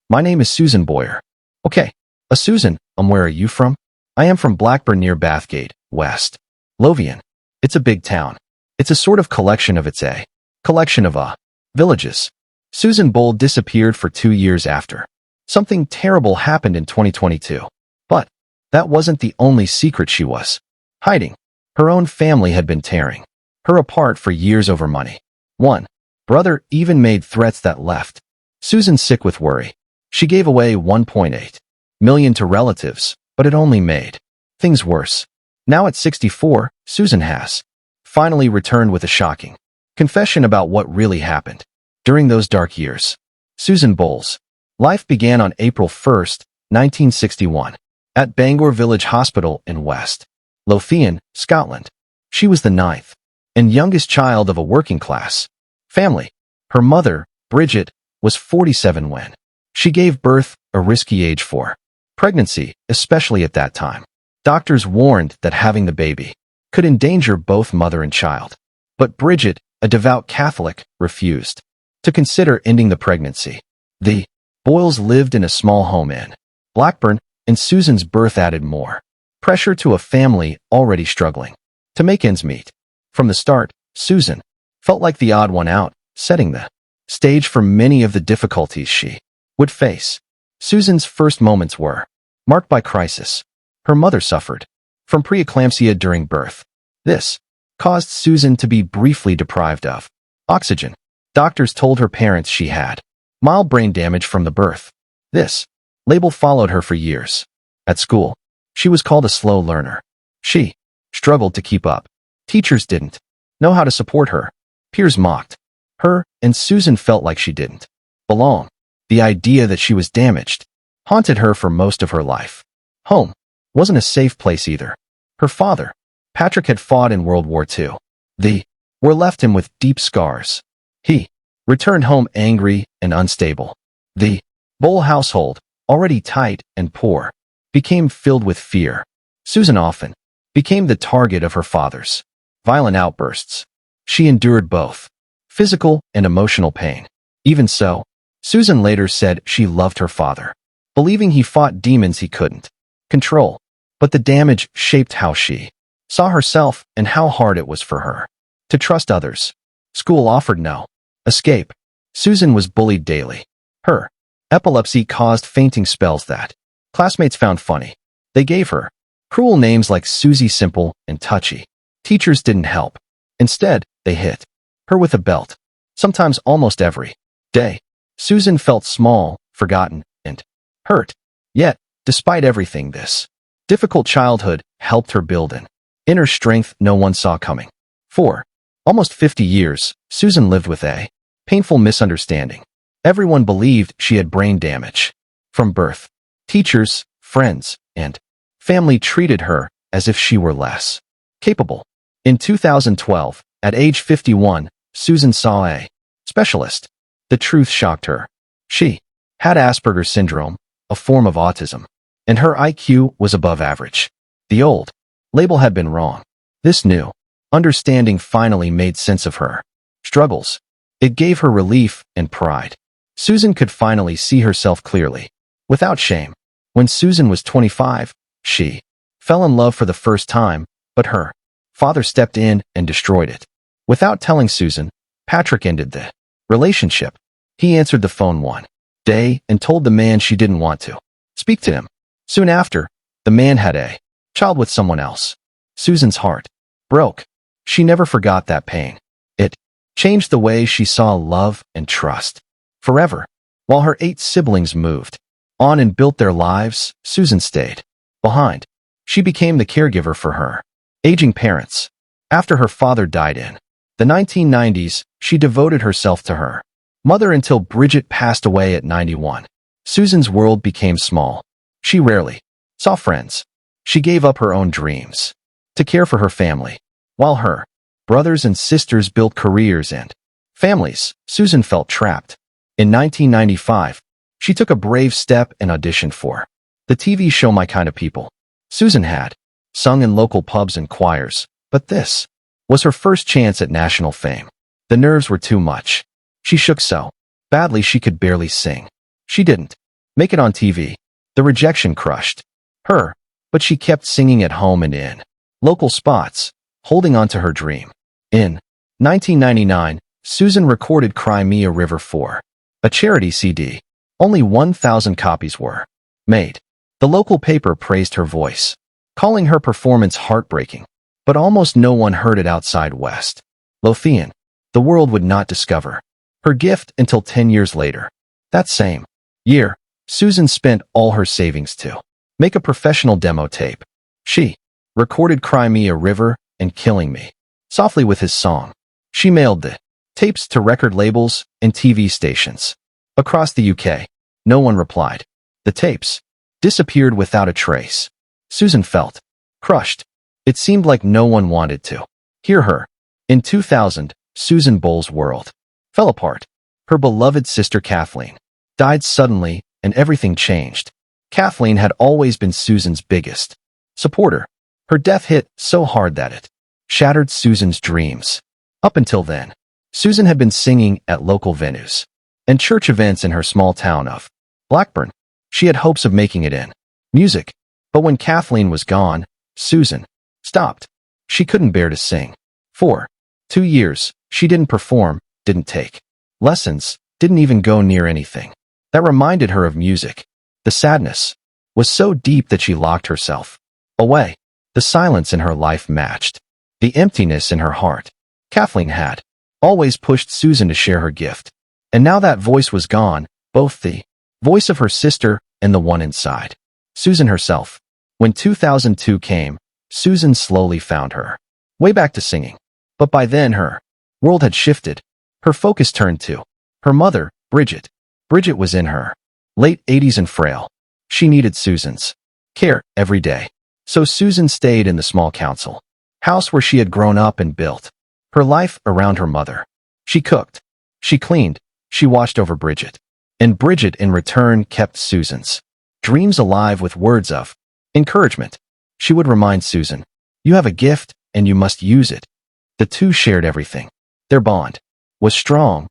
My name is Susan Boyer. Okay. Susan, where are you from? I am from Blackburn near Bathgate, West Lothian. It's a big town. It's a sort of collection of collection of villages. Susan Boyle disappeared for 2 years after. Something terrible happened in 2022. But that wasn't the only secret she was hiding. Her own family had been tearing her apart for years over money. One brother even made threats that left Susan sick with worry. She gave away 1.8 million to relatives, but it only made things worse. Now at 64, Susan has finally returned with a shocking confession about what really happened during those dark years. Susan Boyle's life began on April 1st, 1961, at Bangor Village Hospital in West Lothian, Scotland. She was the ninth and youngest child of a working-class family. Her mother, Bridget, was 47 when she gave birth, a risky age for pregnancy, especially at that time. Doctors warned that having the baby could endanger both mother and child. But Bridget, a devout Catholic, refused to consider ending the pregnancy. The Boyles lived in a small home in Blackburn, and Susan's birth added more pressure to a family already struggling to make ends meet. From the start, Susan felt like the odd one out, setting the stage for many of the difficulties she would face. Susan's first moments were marked by crisis. Her mother suffered from preeclampsia during birth. This caused Susan to be briefly deprived of oxygen. Doctors told her parents she had mild brain damage from the birth. This label followed her for years. At school, she was called a slow learner. She struggled to keep up. Teachers didn't know how to support her. Peers mocked her, and Susan felt like she didn't belong. The idea that she was damaged haunted her for most of her life. Home wasn't a safe place either. Her father, Patrick, had fought in World War II. The war left him with deep scars. He returned home angry and unstable. The Boyle household, already tight and poor, became filled with fear. Susan often became the target of her father's violent outbursts. She endured both physical and emotional pain. Even so, Susan later said she loved her father, believing he fought demons he couldn't control. But the damage shaped how she saw herself and how hard it was for her to trust others. School offered no escape. Susan was bullied daily. Her epilepsy caused fainting spells that classmates found funny. They gave her cruel names like Susie Simple and Touchy. Teachers didn't help. Instead, they hit her with a belt, sometimes almost every day. Susan felt small, forgotten, and hurt. Yet, despite everything, this difficult childhood helped her build an inner strength no one saw coming. For almost 50 years, Susan lived with a painful misunderstanding. Everyone believed she had brain damage from birth. Teachers, friends, and family treated her as if she were less capable. In 2012, at age 51, Susan saw a specialist. The truth shocked her. She had Asperger's syndrome, a form of autism, and her IQ was above average. The old label had been wrong. This new understanding finally made sense of her struggles. It gave her relief and pride. Susan could finally see herself clearly, without shame. When Susan was 25, she fell in love for the first time, but her father stepped in and destroyed it. Without telling Susan, Patrick ended the relationship. He answered the phone one day and told the man she didn't want to speak to him. Soon after, the man had a child with someone else. Susan's heart broke. She never forgot that pain. It changed the way she saw love and trust. Forever. While her 8 siblings moved on and built their lives, Susan stayed behind. She became the caregiver for her aging parents. After her father died in the 1990s, she devoted herself to her mother until Bridget passed away at 91. Susan's world became small. She rarely saw friends. She gave up her own dreams to care for her family. While her brothers and sisters built careers and families, Susan felt trapped. In 1995, she took a brave step and auditioned for the TV show My Kind of People. Susan had sung in local pubs and choirs, but this was her first chance at national fame. The nerves were too much. She shook so badly she could barely sing. She didn't Make it on TV. The rejection crushed her, but she kept singing at home and in local spots, holding on to her dream. In 1999, Susan recorded Cry Me a River for a charity CD. Only 1,000 copies were made. The local paper praised her voice, calling her performance heartbreaking, but almost no one heard it outside West Lothian. The world would not discover her gift until 10 years later. That same year, Susan spent all her savings to make a professional demo tape. She recorded Cry Me a River and Killing Me softly with his song. She mailed the tapes to record labels and TV stations across the UK. No one replied. The tapes disappeared without a trace. Susan felt crushed. It seemed like no one wanted to hear her. In 2000, Susan Boyle's world fell apart. Her beloved sister Kathleen died suddenly and everything changed. Kathleen had always been Susan's biggest supporter. Her death hit so hard that it shattered Susan's dreams. Up until then, Susan had been singing at local venues and church events in her small town of Blackburn. She had hopes of making it in music, but when Kathleen was gone, Susan stopped. She couldn't bear to sing. For 2 years, she didn't perform, didn't take lessons, didn't even go near anything that reminded her of music. The sadness was so deep that she locked herself away. The silence in her life matched the emptiness in her heart. Kathleen had always pushed Susan to share her gift, and now that voice was gone, both the voice of her sister and the one inside Susan herself. When 2002 came, Susan slowly found her way back to singing. But by then her world had shifted. Her focus turned to her mother, Bridget. Bridget was in her late 80s and frail. She needed Susan's care every day. So Susan stayed in the small council house where she had grown up and built her life around her mother. She cooked, she cleaned, she watched over Bridget. And Bridget in return kept Susan's dreams alive with words of encouragement. She would remind Susan, "You have a gift and you must use it." The two shared everything. Their bond was strong,